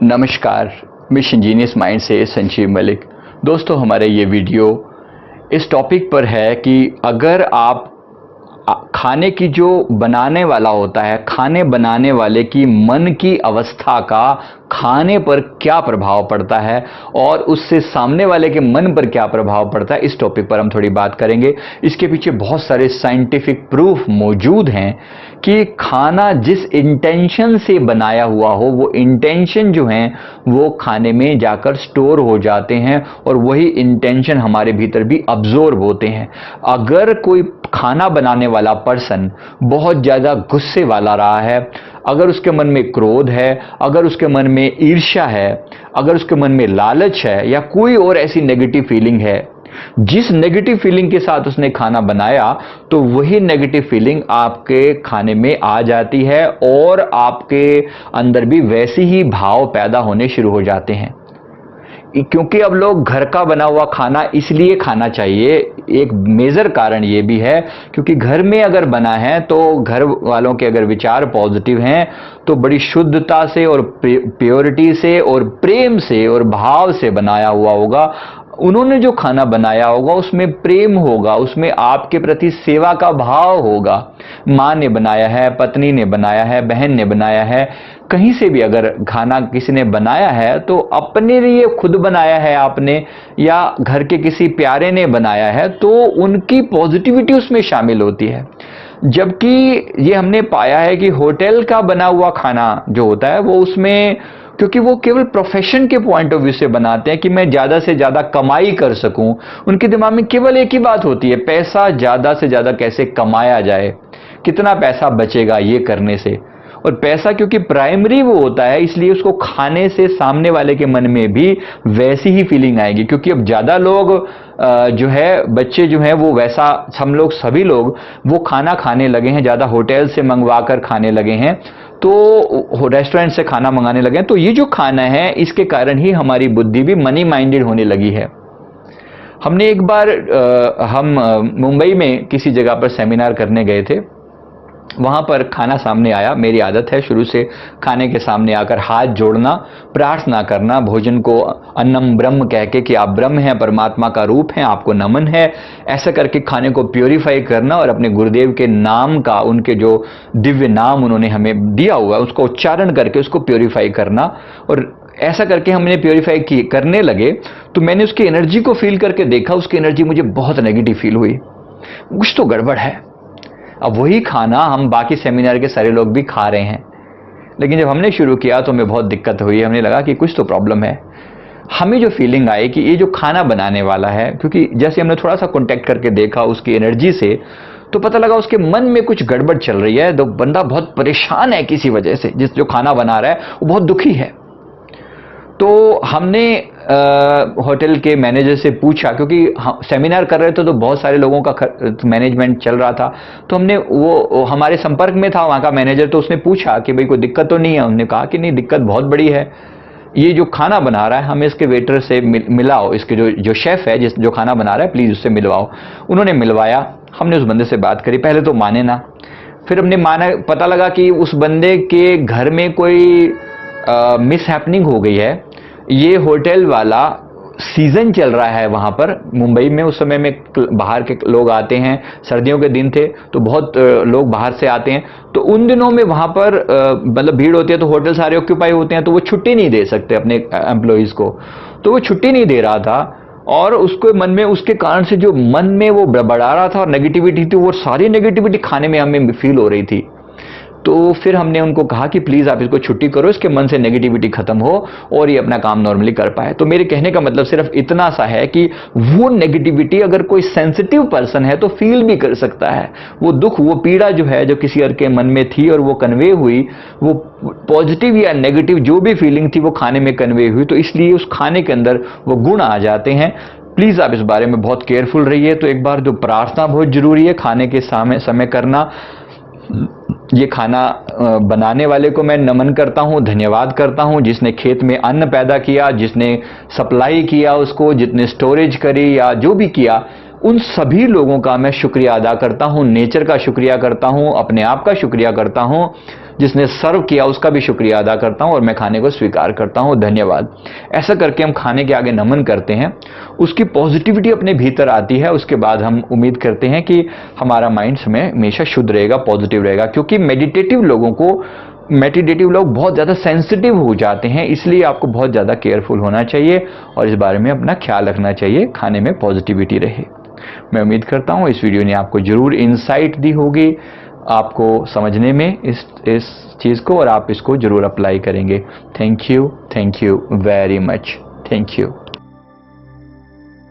नमस्कार, mission genius mind से संजीव मलिक। दोस्तों, हमारे ये वीडियो इस टॉपिक पर है कि अगर आप खाने की जो बनाने वाला होता है, खाने बनाने वाले की मन की अवस्था का खाने पर क्या प्रभाव पड़ता है और उससे सामने वाले के मन पर क्या प्रभाव पड़ता है, इस टॉपिक पर हम थोड़ी बात करेंगे। इसके पीछे बहुत सारे साइंटिफिक प्रूफ मौजूद हैं कि खाना जिस इंटेंशन से बनाया हुआ हो, वो इंटेंशन जो है वो खाने में जाकर स्टोर हो जाते हैं और वही इंटेंशन हमारे भीतर भी अब्जॉर्ब होते हैं। अगर कोई खाना बनाने वाला पर्सन बहुत ज़्यादा गुस्से वाला रहा है, अगर उसके मन में क्रोध है, अगर उसके मन में ईर्ष्या है, अगर उसके मन में लालच है या कोई और ऐसी नेगेटिव फीलिंग है, जिस नेगेटिव फीलिंग के साथ उसने खाना बनाया, तो वही नेगेटिव फीलिंग आपके खाने में आ जाती है और आपके अंदर भी वैसे ही भाव पैदा होने शुरू हो जाते हैं। क्योंकि अब लोग घर का बना हुआ खाना इसलिए खाना चाहिए, एक मेजर कारण ये भी है क्योंकि घर में अगर बना है तो घर वालों के अगर विचार पॉजिटिव हैं तो बड़ी शुद्धता से और प्योरिटी से और प्रेम से और भाव से बनाया हुआ होगा। उन्होंने जो खाना बनाया होगा उसमें प्रेम होगा, उसमें आपके प्रति सेवा का भाव होगा। माँ ने बनाया है, पत्नी ने बनाया है, बहन ने बनाया है, कहीं से भी अगर खाना किसी ने बनाया है तो अपने लिए खुद बनाया है आपने या घर के किसी प्यारे ने बनाया है, तो उनकी पॉजिटिविटी उसमें शामिल होती है। जबकि ये हमने पाया है कि होटल का बना हुआ खाना जो होता है वो उसमें, क्योंकि वो केवल प्रोफेशन के पॉइंट ऑफ व्यू से बनाते हैं कि मैं ज़्यादा से ज़्यादा कमाई कर सकूं, उनके दिमाग में केवल एक ही बात होती है, पैसा ज़्यादा से ज़्यादा कैसे कमाया जाए, कितना पैसा बचेगा ये करने से। और पैसा क्योंकि प्राइमरी वो होता है, इसलिए उसको खाने से सामने वाले के मन में भी वैसी ही फीलिंग आएगी। क्योंकि अब ज़्यादा लोग जो है, बच्चे जो हैं वो वैसा, हम लोग सभी लोग वो खाना खाने लगे हैं, ज़्यादा होटल से मंगवा कर खाने लगे हैं, तो रेस्टोरेंट से खाना मंगाने लगे हैं। तो ये जो खाना है इसके कारण ही हमारी बुद्धि भी मनी माइंडेड होने लगी है। हमने एक बार हम मुंबई में किसी जगह पर सेमिनार करने गए थे। वहाँ पर खाना सामने आया। मेरी आदत है शुरू से खाने के सामने आकर हाथ जोड़ना, प्रार्थना करना, भोजन को अन्नम ब्रह्म कह के कि आप ब्रह्म हैं, परमात्मा का रूप हैं, आपको नमन है, ऐसा करके खाने को प्योरीफाई करना और अपने गुरुदेव के नाम का, उनके जो दिव्य नाम उन्होंने हमें दिया हुआ है उसको उच्चारण करके उसको प्योरीफाई करना। और ऐसा करके हमने प्योरीफाई करने लगे तो मैंने उसकी एनर्जी को फील करके देखा, उसकी एनर्जी मुझे बहुत नेगेटिव फील हुई, कुछ तो गड़बड़ है। अब वही खाना हम बाकी सेमिनार के सारे लोग भी खा रहे हैं, लेकिन जब हमने शुरू किया तो हमें बहुत दिक्कत हुई। हमने लगा कि कुछ तो प्रॉब्लम है। हमें जो फीलिंग आई कि ये जो खाना बनाने वाला है, क्योंकि जैसे हमने थोड़ा सा कांटेक्ट करके देखा उसकी एनर्जी से, तो पता लगा उसके मन में कुछ गड़बड़ चल रही है। तो बंदा बहुत परेशान है किसी वजह से, जिस जो खाना बना रहा है वो बहुत दुखी है। तो हमने होटल के मैनेजर से पूछा, क्योंकि सेमिनार कर रहे थे तो बहुत सारे लोगों का मैनेजमेंट चल रहा था, तो हमने वो हमारे संपर्क में था वहाँ का मैनेजर, तो उसने पूछा कि भाई कोई दिक्कत तो नहीं है। उन्होंने कहा कि नहीं, दिक्कत बहुत बड़ी है, ये जो खाना बना रहा है हमें इसके वेटर से मिलाओ, इसके जो शेफ़ है जो खाना बना रहा है प्लीज़ उससे मिलवाओ। उन्होंने मिलवाया। हमने उस बंदे से बात करी, पहले तो माने ना, फिर हमने माना, पता लगा कि उस बंदे के घर में कोई मिस हैपनिंग हो गई है। ये होटल वाला सीजन चल रहा है वहाँ पर मुंबई में, उस समय में बाहर के लोग आते हैं, सर्दियों के दिन थे तो बहुत लोग बाहर से आते हैं, तो उन दिनों में वहाँ पर मतलब भीड़ होती है, तो होटल सारे ऑक्यूपाई होते हैं, तो वो छुट्टी नहीं दे सकते अपने एम्प्लॉइज़ को, तो वो छुट्टी नहीं दे रहा था। और उसको मन में, उसके कारण से जो मन में वो बड़बड़ा रहा था और नेगेटिविटी थी, वो सारी नेगेटिविटी खाने में हमें फील हो रही थी। तो फिर हमने उनको कहा कि प्लीज़ आप इसको छुट्टी करो, इसके मन से नेगेटिविटी खत्म हो और ये अपना काम नॉर्मली कर पाए। तो मेरे कहने का मतलब सिर्फ इतना सा है कि वो नेगेटिविटी अगर कोई सेंसिटिव पर्सन है तो फील भी कर सकता है। वो दुख, वो पीड़ा जो है, जो किसी और के मन में थी और वो कन्वे हुई, वो पॉजिटिव या नेगेटिव जो भी फीलिंग थी वो खाने में कन्वे हुई, तो इसलिए उस खाने के अंदर वो गुण आ जाते हैं। प्लीज़ आप इस बारे में बहुत केयरफुल रहिए। तो एक बार जो प्रार्थना बहुत ज़रूरी है खाने के समय करना। ये खाना बनाने वाले को मैं नमन करता हूँ, धन्यवाद करता हूँ, जिसने खेत में अन्न पैदा किया, जिसने सप्लाई किया उसको, जितने स्टोरेज करी या जो भी किया, उन सभी लोगों का मैं शुक्रिया अदा करता हूं, नेचर का शुक्रिया करता हूं, अपने आप का शुक्रिया करता हूं, जिसने सर्व किया उसका भी शुक्रिया अदा करता हूं और मैं खाने को स्वीकार करता हूं, धन्यवाद। ऐसा करके हम खाने के आगे नमन करते हैं, उसकी पॉजिटिविटी अपने भीतर आती है। उसके बाद हम उम्मीद करते हैं कि हमारा माइंड में हमेशा शुद्ध रहेगा, पॉजिटिव रहेगा। क्योंकि मेडिटेटिव लोग बहुत ज़्यादा सेंसिटिव हो जाते हैं, इसलिए आपको बहुत ज़्यादा केयरफुल होना चाहिए और इस बारे में अपना ख्याल रखना चाहिए, खाने में पॉजिटिविटी रहे। मैं उम्मीद करता हूँ इस वीडियो ने आपको जरूर इंसाइट दी होगी, आपको समझने में इस चीज़ को, और आप इसको जरूर अप्लाई करेंगे। Thank you very much. Thank you.